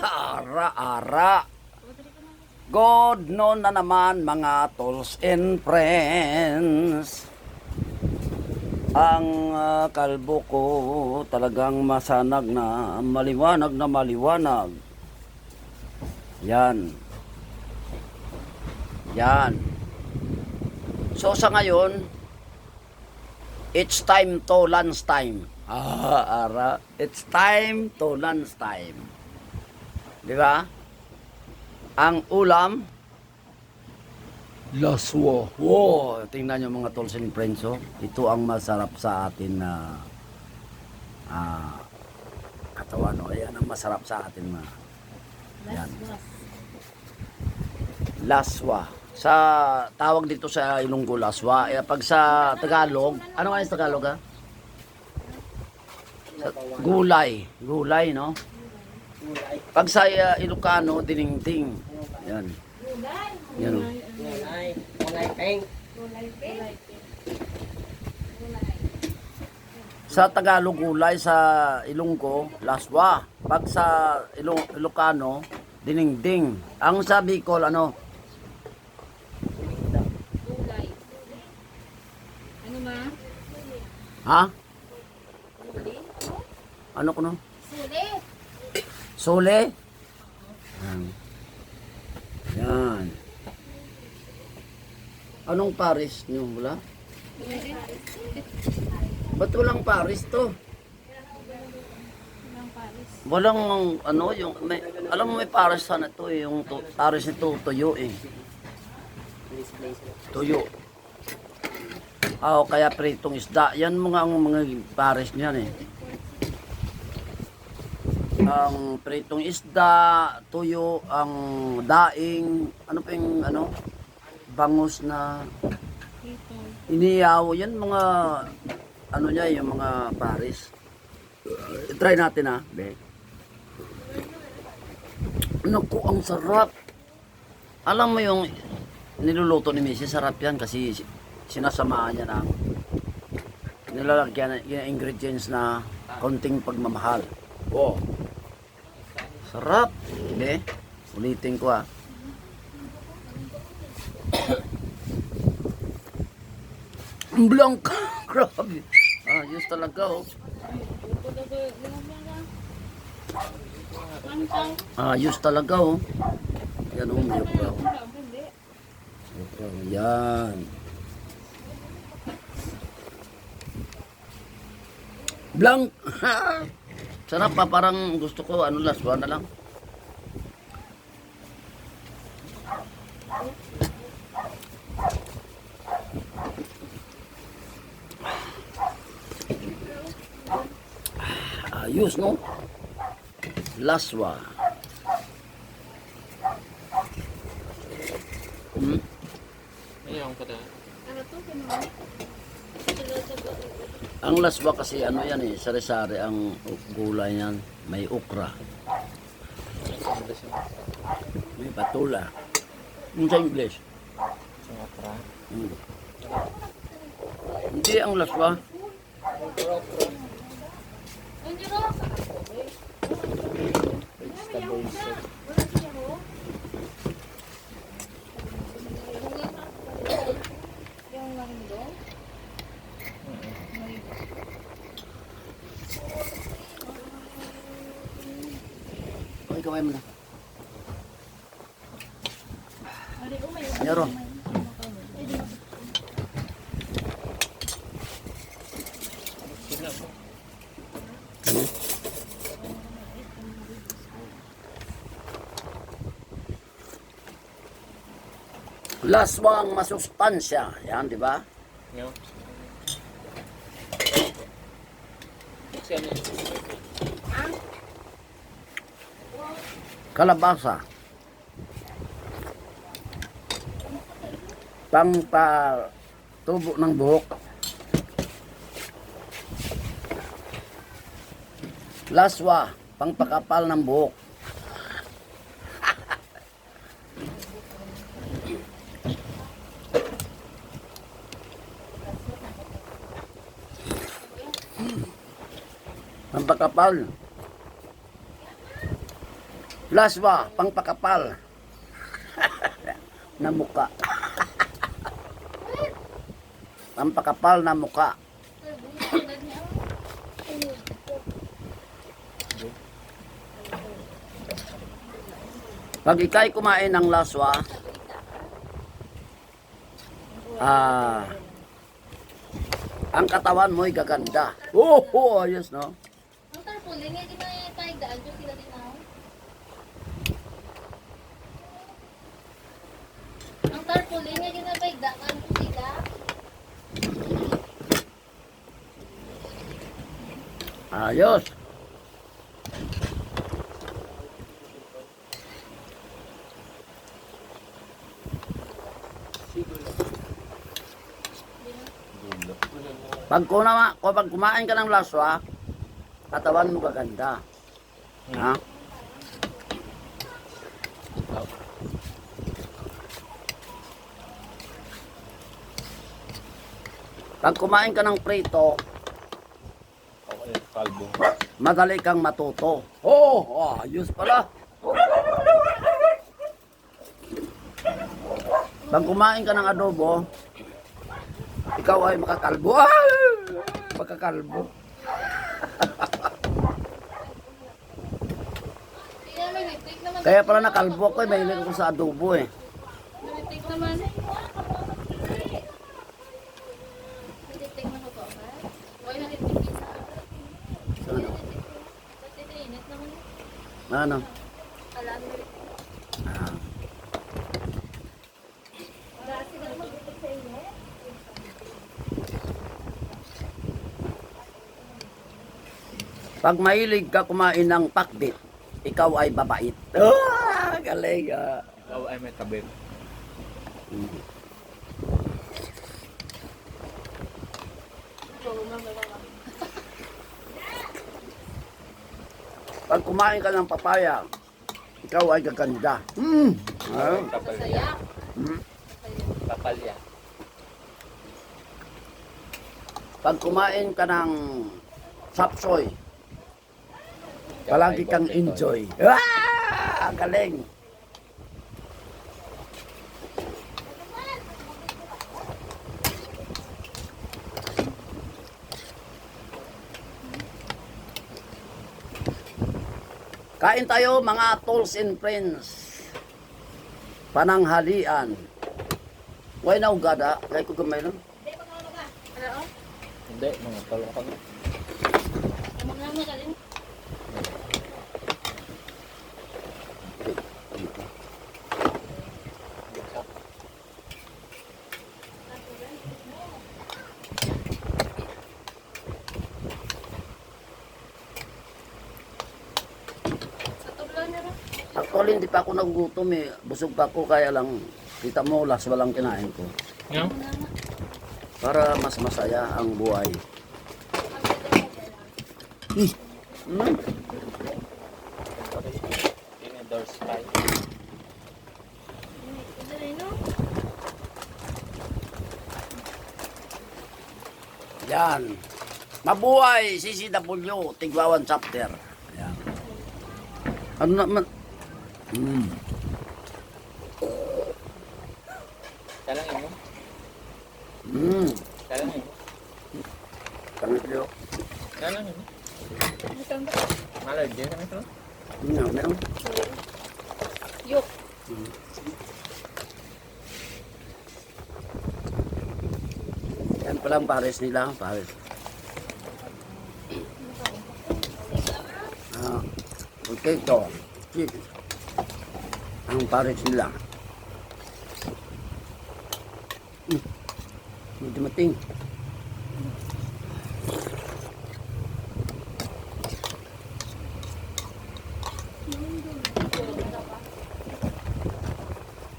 Ara-ara. Good noon na naman mga tools and friends. Ang kalbo ko talagang masanag na maliwanag. Yan. Yan. So sa ngayon, it's time to lunch time. Ara. It's time to lunch time. Di ba? Ang ulam, laswa. Wow, tingnan nyo mga tools and friends. Oh. Ito ang masarap sa atin na katawan. Oh. Ayan ang masarap sa atin na. Ayan. Laswa. Sa tawag dito sa Ilonggo, laswa. Pag sa Tagalog, ano nga yung Tagalog ha? Gulay. Gulay, no? Pag sa Ilocano, diningting. Yan. Yan. Sa Tagalog, gulay. Sa Ilonggo, laswa. Pag sa Ilocano, diningding. Ang sa Bicol, ano? Gulay. Ano ma? Ha? Suli? Ano ko no? Suli? Sole? Yan. Yan. Anong Paris nyo? Wala? Ba't walang Paris to? Walang ano yung may, alam mo may Paris sana to eh, yung Paris nito tuyo eh. Tuyo. Kaya pritong isda. Yan ang mga Paris niyan eh. Ang pritong isda, tuyo, ang daing, ano pa yung ano, bangus na iniyaw, yan mga ano niya, yung mga Paris. Try natin ha, be. Naku, ang sarap. Alam mo yung niluluto ni Missy, sarap yan kasi sinasamaan niya ng nilalagyan ng ingredients na konting pagmamahal. Oh. Sarap. Be, ulitin ko ha. Blanc. Grabe. Ayos talaga oh. Ayos talaga oh. Yan oh, may okra oh. Okra, yan. Blanc. Sarap pa, parang gusto ko ano, laswa na lang. Ayos no? Laswa. Ayaw ko na. Ang laswa kasi ano yan eh, sari-sari ang gulay niyan, may okra. May patula. Yung sa English. Sumatra. Hindi ang laswa. Vegetable soup. Okay, kaway mo na. Yaro. Laswa ang masustansya. Yan, di ba? Ayaw. Siya Kalabasa. Tubo ng buhok. Laswa, pangpakapal ng buhok. Pampakapal. Laswa, pangpakapal. Na muka. Pampakapal na muka. Pag ikay kumain ng laswa, ang katawan mo'y gaganda. Oh, ayos, no? Ang tarpaulin, hindi na tayo daan ko sila din ako. Ang tarpaulin, hindi na tayo daan ko sila. Ayos. Pag kumain ka ng laswa, katawan mo gaganda. Ha? Pag kumain ka ng prito, Okay, kalbo. madali kang matuto. Oh, ayos pala. Pag kumain ka ng adobo, ikaw ay makakalbo. Makakalbo. Tingnan mo, nag-take naman. Kaya pala nakalbo ko, mahilig ako sa adobo eh. Nag-take naman. Nag-take na ko to, ha? Huwag nag-take isa. Ano? Kasi init naman. Ano? Alam mo. Ah. Wala sila mag-take sa init. Pag mahilig ka kumain ng pakbit, ikaw ay babait. Galing ah. Ikaw ay may kabit. Pag kumain ka ng papaya, ikaw ay gaganda. Ah. Kapalya. Saya. Kapalya. Pag kumain ka ng sapsoy, palagi kang enjoy. Galing. Kain tayo mga tools and friends. Pananghalian. Why na ugada? Kaya ko gamay lang. Ano? Hindi, mga talo kami. Mga magaling. Sa tublan na rin. Actually, hindi pa ako nagugutom eh. Busog pa ako, kaya lang, kita mo, last walang kinain ko. No? Para mas masaya ang buhay. Indoor spy. Yan. Mabuhay, CCW, Tigwawan chapter. Yan. Ano naman? Talangin mo. Talangin mo. Kanito. Talangin mo. Malay, dyan ka nito. Meron. Yok. Yan palang pares nila, pares. Okay, ito. Ang pares nila. Hindi mating.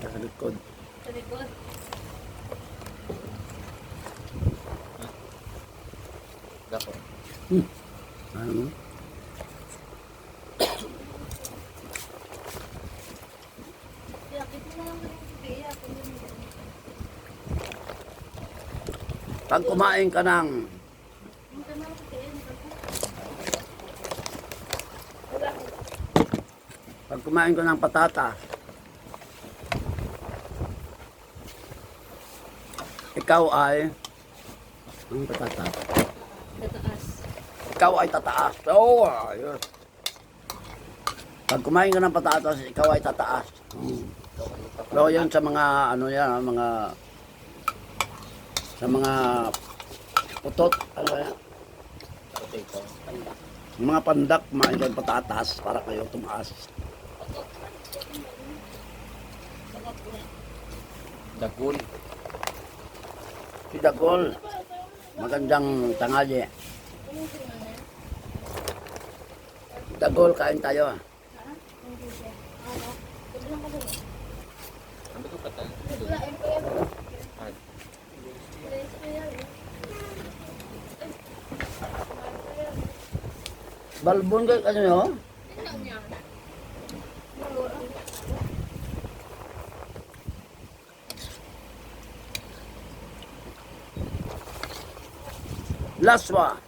Sa likod. Sa likod. Dako. Ano? Yakit mo lang yung kaya. Pag kumain ka ng Pag kumain ko ng patatas, ikaw ay, ang patatas, Tataas. ikaw ay tataas. Oo, ayun. Pag kumain ka ng patatas, ikaw ay tataas. Pero yan sa mga, ano yan, sa mga putot, ano yan, mga pandak, kumain ka ng patatas para kayo tumaas. Dagol. Si Dagol, magandang tanghali. Dagol, kain tayo. Ano to kata? Balbon kayo ano nyo? Laswa.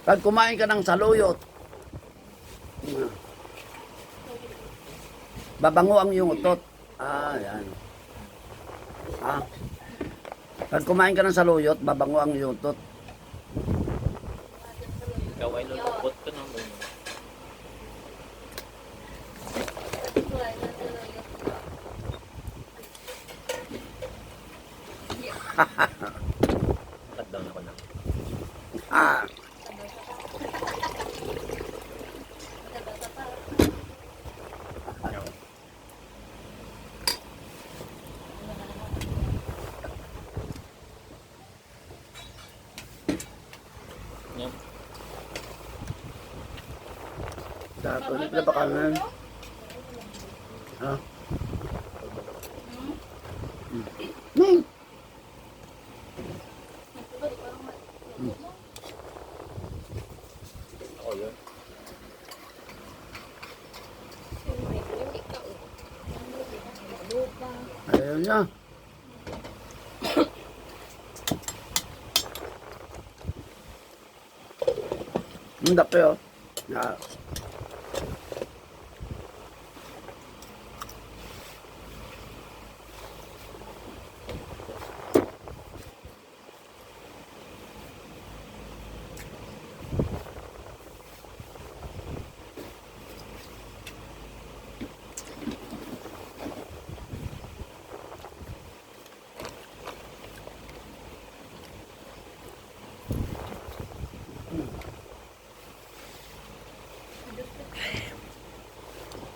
Pag kumain ka ng saluyot, babango ang iyong utot. Ah, yan. Ah. Pag kumain ka ng saluyot, babango ang iyong utot. Ikaw ay lulupot ka ng mga. Cut down ako na. Ah. Yan. Dato, hindi pala ba kanan? Ha? Hmm. Ako yun. Ayaw niya. Ang dape oh. Ah.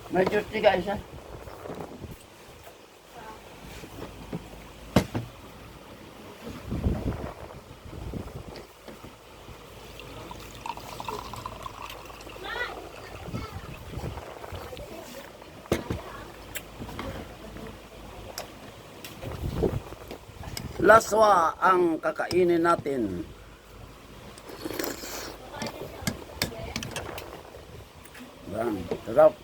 May juice guys ha. Laswa ang kakainin natin. Yan, sarap.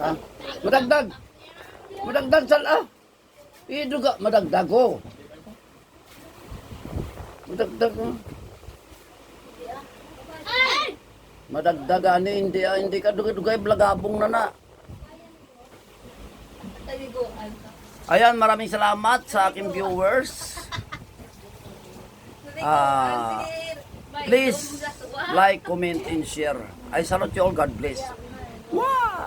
Ha? Madagdag. Madagdag sala. Iduga madagdag ko. Madagdag ko. Madagdag ani hindi ka dugay blagabong na na. Ayan, maraming salamat sa aking viewers. Please like, comment, and share. I salute you all. God bless. Wow!